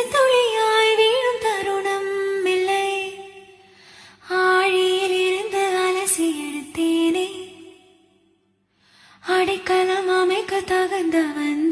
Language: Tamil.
சிறு துளியாய் வீழும் தருணம் இல்லை. ஆழியில் இருந்து அலசி எடுத்தேனே, அடைக்கலம் அமைக்க தகுந்தவன்